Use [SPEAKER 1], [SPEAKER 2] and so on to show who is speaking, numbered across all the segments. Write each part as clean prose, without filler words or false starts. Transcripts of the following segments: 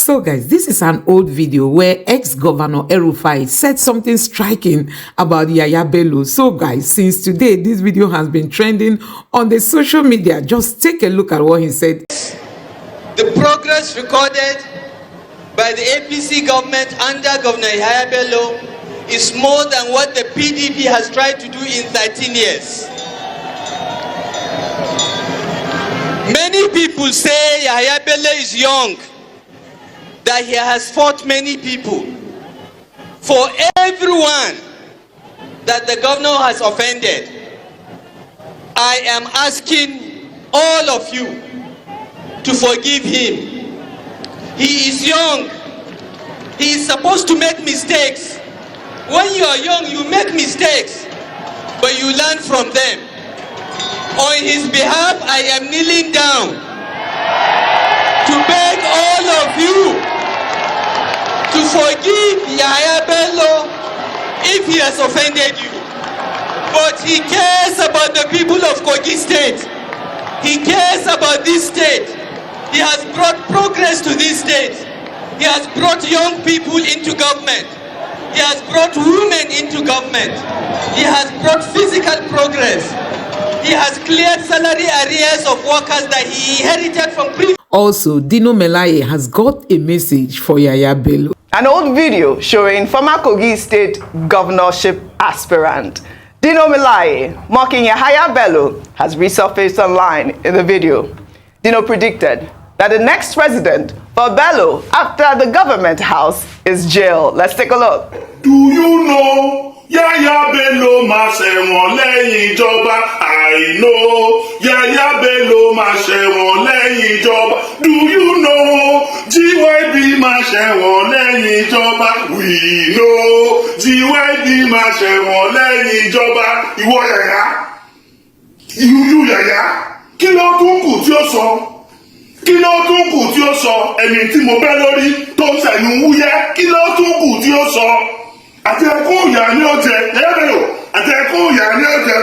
[SPEAKER 1] So guys, this is an old video where ex-Governor Elrufai said something striking about Yahaya Bello. So guys, since today this video has been trending on the social media, just take a look at what he said.
[SPEAKER 2] The progress recorded by the APC government under Governor Yahaya Bello is more than what the PDP has tried to do in 13 years. Many people say Yahaya Bello is young, that he has fought many people. For everyone that the governor has offended, I am asking all of you to forgive him. He is young. He is supposed to make mistakes. When you are young, you make mistakes, but you learn from them. On his behalf, I am kneeling down to beg all of you to forgive Yahaya Bello if he has offended you. But he cares about the people of Kogi State. He cares about this state. He has brought progress to this state. He has brought young people into government. He has brought women into government. He has brought physical progress. He has cleared salary arrears of workers that he inherited from previous.
[SPEAKER 1] Also, Dino Melaye has got a message for Yahaya Bello.
[SPEAKER 3] An old video showing former Kogi State governorship aspirant Dino Melaye mocking Yahaya Bello has resurfaced online in the video. Dino predicted that the next president for Bello after the government house is jail. Let's take a look.
[SPEAKER 4] Do you know Yahaya Bello máa ṣẹ̀wọ̀n lẹ́yìn ìjọba? I know Yahaya Bello máa ṣẹ̀wọ̀n lẹ́yìn ìjọba. Do you know GYB máa ṣẹ̀wọ̀n lẹ́yìn ìjọba? We know GYB máa ṣẹ̀wọ̀n lẹ́yìn ìjọba. Ìwọ Yahaya, ìlú Yahaya, kí ló tún kù tí ó sọ? Kí ló tún kù tí ó sọ? Ẹni tí mo bẹ́ lórí tó ń ṣẹ̀nu wúyẹ́, kí ló tún kù tí ó sọ? Àti ẹkún ìyá ní ọ̀jẹ̀, Yahaya Bello, àti ẹkún ìyá ní ọ̀jẹ̀,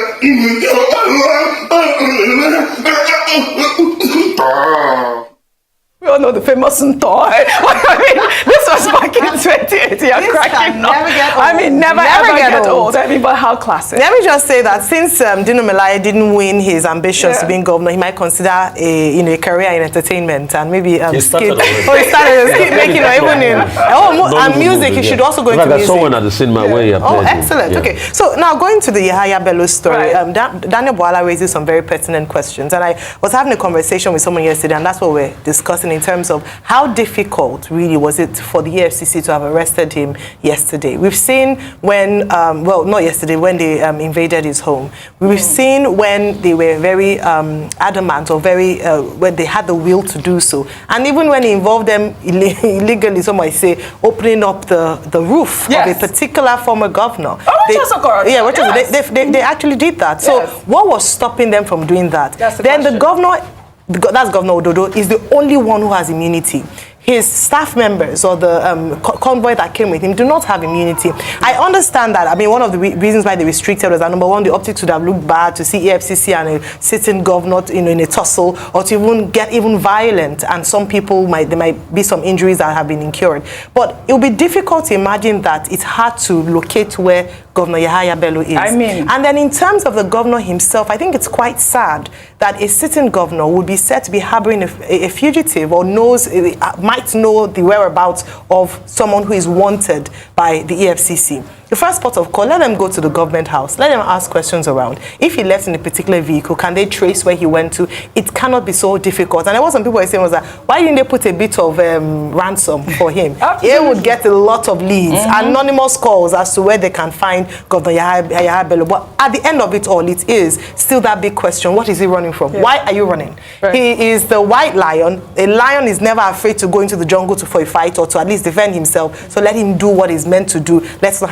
[SPEAKER 3] We all know the famous Ntoy. I mean, this was back in 2018. You're cracking up.
[SPEAKER 5] Never get old.
[SPEAKER 3] I mean, never ever get old. I mean, but how classic.
[SPEAKER 5] Let me just say that since Dino Melaye didn't win his ambitions to being governor, he might consider a career in entertainment and maybe skit. Oh, he started skit making or even in and music. He should also go into music.
[SPEAKER 6] Someone at the cinema where you
[SPEAKER 5] Oh, excellent. Okay, so now going to the Yahaya Bello story, Daniel Boala raises some very pertinent questions, and I was having a conversation with someone yesterday, and that's what we're discussing in terms of how difficult really was it for the Efcc to have arrested him yesterday. We've seen when, well, not yesterday, when they invaded his home. We've seen when they were very adamant or very, when they had the will to do so. And even when he involved them illegally, some might say, opening up the roof of a particular former governor.
[SPEAKER 3] Oh, which was a correct.
[SPEAKER 5] Yeah, which was, they actually did that. So what was stopping them from doing that? Then the governor, that's Governor Ododo, is the only one who has immunity. His staff members or the convoy that came with him do not have immunity. I understand that. I mean, one of the reasons why they restricted was that, number one, the optics would have looked bad to see Efcc and a sitting governor in a tussle, or to even get violent, and some people there might be some injuries that have been incurred. But it will be difficult to imagine that it's hard to locate where Governor Yahaya Bello is.
[SPEAKER 3] I mean,
[SPEAKER 5] and then in terms of the governor himself, I think it's quite sad that a sitting governor would be said to be harboring a fugitive, or might know the whereabouts of someone who is wanted by the EFCC. The first port of call, let them go to the government house. Let them ask questions around. If he left in a particular vehicle, can they trace where he went to? It cannot be so difficult. And what some people were saying was that, why didn't they put a bit of ransom for him? He would get a lot of leads, anonymous calls as to where they can find Governor Yahaya Bello. But at the end of it all, it is still that big question. What is he running from? Why are you running? He is the white lion. A lion is never afraid to go into the jungle for a fight, or to at least defend himself. So let him do what he's meant to do. Let's not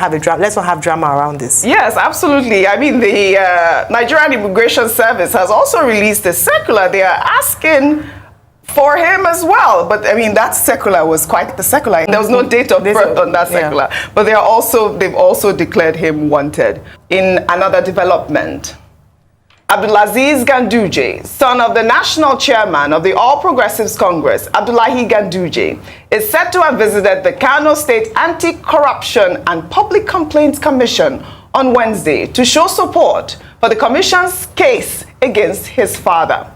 [SPEAKER 5] have drama around this.
[SPEAKER 3] Yes, absolutely. I mean, the Nigerian Immigration Service has also released a circular. They are asking for him as well. But I mean, that circular was quite the circular. There was no date of birth on that circular. But they've also declared him wanted. In another development, Abdulaziz Ganduje, son of the national chairman of the All Progressives Congress, Abdullahi Ganduje, is said to have visited the Kano State Anti-Corruption and Public Complaints Commission on Wednesday to show support for the commission's case against his father.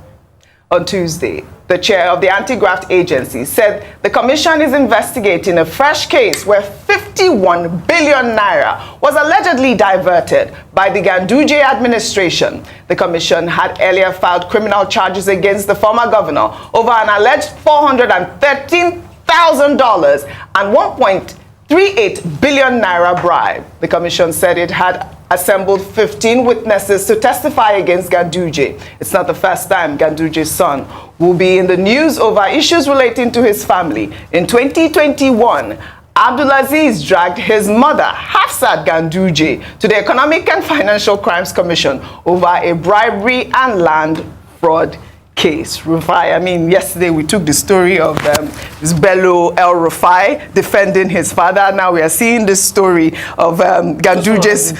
[SPEAKER 3] On Tuesday, the chair of the anti-graft agency said the commission is investigating a fresh case where 51 billion naira was allegedly diverted by the Ganduje administration. The commission had earlier filed criminal charges against the former governor over an alleged $413,000 and 1.38 billion naira bribe. The commission said it had assembled 15 witnesses to testify against Ganduje. It's not the first time Ganduje's son will be in the news over issues relating to his family. In 2021, Abdulaziz dragged his mother, Hafsat Ganduje, to the Economic and Financial Crimes Commission over a bribery and land fraud case. Rufai, I mean, yesterday we took the story of this Bello Elrufai defending his father. Now we are seeing this story of Ganduje's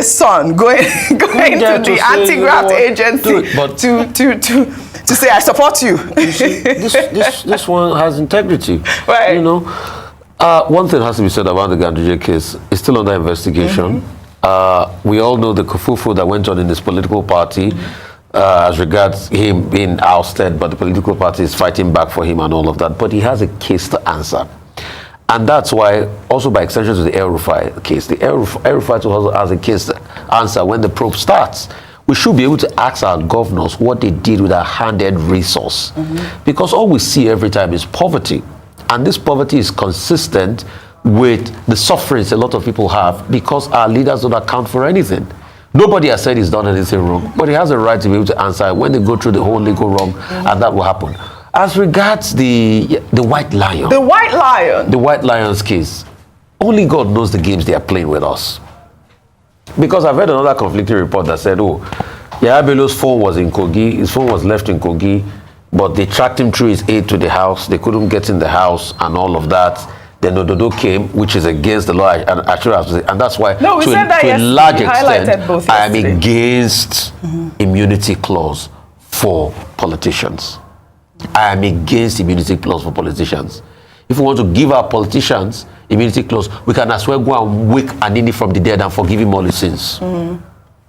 [SPEAKER 3] son going to the anti-graft agency to say, I support you.
[SPEAKER 6] You see, this one has integrity.
[SPEAKER 3] Right.
[SPEAKER 6] You know, one thing has to be said about the Ganduje case. It's still under investigation. We all know the kerfuffle that went on in this political party. As regards him being ousted, but the political party is fighting back for him and all of that. But he has a case to answer. And that's why, also by extension to the Elrufai case, the Elrufai also has a case to answer when the probe starts. We should be able to ask our governors what they did with our handed resource. Because all we see every time is poverty. And this poverty is consistent with the sufferings a lot of people have because our leaders don't account for anything. Nobody has said he's done anything wrong, but he has a right to be able to answer when they go through the whole legal wrong, and that will happen. As regards the White Lion.
[SPEAKER 3] The White Lion.
[SPEAKER 6] The White Lion's case. Only God knows the games they are playing with us. Because I've read another conflicting report that said, oh, Yahaya Bello's phone was in Kogi, his phone was left in Kogi, but they tracked him through his aid to the house, they couldn't get in the house and all of that. Then Ododo came, which is against the law, and that's why, to a large extent, I am against immunity clause for politicians. I am against immunity clause for politicians. If we want to give our politicians immunity clause, we can as well go and wake Anini from the dead and forgive him all his sins.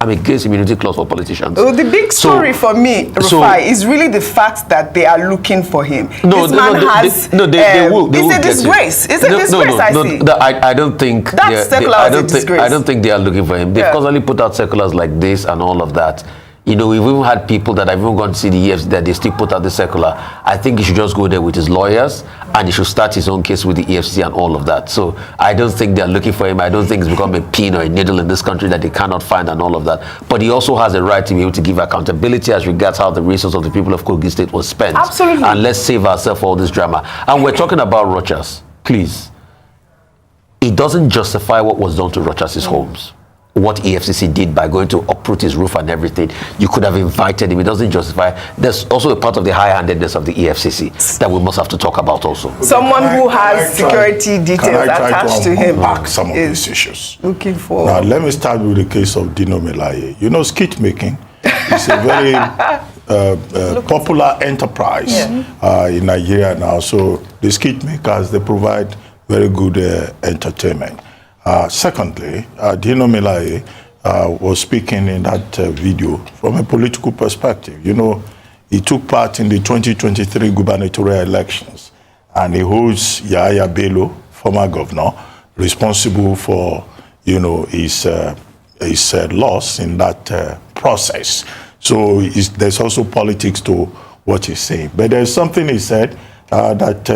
[SPEAKER 6] I'm against immunity clause for politicians.
[SPEAKER 3] Well, the big story for me, Rufai, is really the fact that they are looking for him. This man has...
[SPEAKER 6] They will.
[SPEAKER 3] It's a disgrace. It's a disgrace, I see.
[SPEAKER 6] I don't think...
[SPEAKER 3] That's secular is a disgrace.
[SPEAKER 6] I don't think they are looking for him. They've constantly put out circulars like this and all of that. You know, we've even had people that have even gone to see the EFCC that they still put out the circular. I think he should just go there with his lawyers and he should start his own case with the EFCC and all of that. So I don't think they're looking for him. I don't think it's become a pin or a needle in this country that they cannot find and all of that. But he also has a right to be able to give accountability as regards how the resources of the people of Kogi State was spent.
[SPEAKER 3] Absolutely.
[SPEAKER 6] And let's save ourselves all this drama. And we're talking about Rochas. Please. It doesn't justify what was done to Rochas' homes. What EFCC did by going to uproot his roof and everything. You could have invited him. It doesn't justify. There's also a part of the high-handedness of the EFCC that we must have to talk about also.
[SPEAKER 3] Someone who has security details attached to him
[SPEAKER 4] unpack some of these issues.
[SPEAKER 3] Looking for...
[SPEAKER 4] Now, let me start with the case of Dino Melaye. You know, skit making is a very popular enterprise in Nigeria now. So the skit makers, they provide very good entertainment. Secondly, Dino Melaye was speaking in that video from a political perspective. You know, he took part in the 2023 gubernatorial elections, and he holds Yahaya Bello, former governor, responsible for, you know, his loss in that process. So there's also politics to what he's saying. But there's something he said that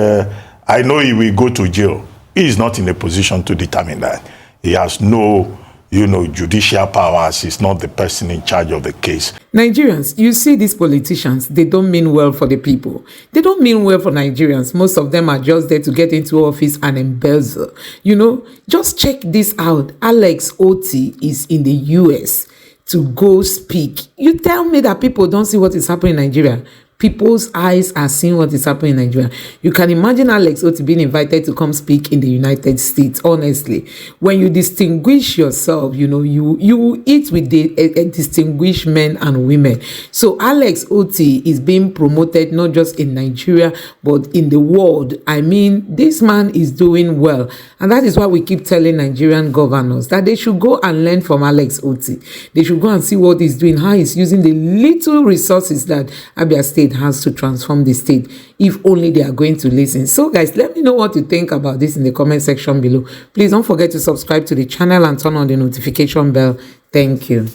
[SPEAKER 4] I know he will go to jail. He is not in a position to determine that. He has no, you know, judicial powers. He's not the person in charge of the case.
[SPEAKER 1] Nigerians, you see these politicians, they don't mean well for the people. They don't mean well for Nigerians. Most of them are just there to get into office and embezzle. You know, just check this out. Alex Oti is in the US to go speak. You tell me that people don't see what is happening in Nigeria. people's eyes are seeing what is happening in Nigeria. You can imagine Alex Oti being invited to come speak in the United States. Honestly, when you distinguish yourself, you know, you eat with the distinguished men and women. So Alex Oti is being promoted not just in Nigeria but in the world. I mean, this man is doing well, and that is why we keep telling Nigerian governors that they should go and learn from Alex Oti. They should go and see what he's doing, how he's using the little resources that Abia State has to transform the state, if only they are going to listen. So guys, let me know what you think about this in the comment section below. Please don't forget to subscribe to the channel and turn on the notification bell. Thank you.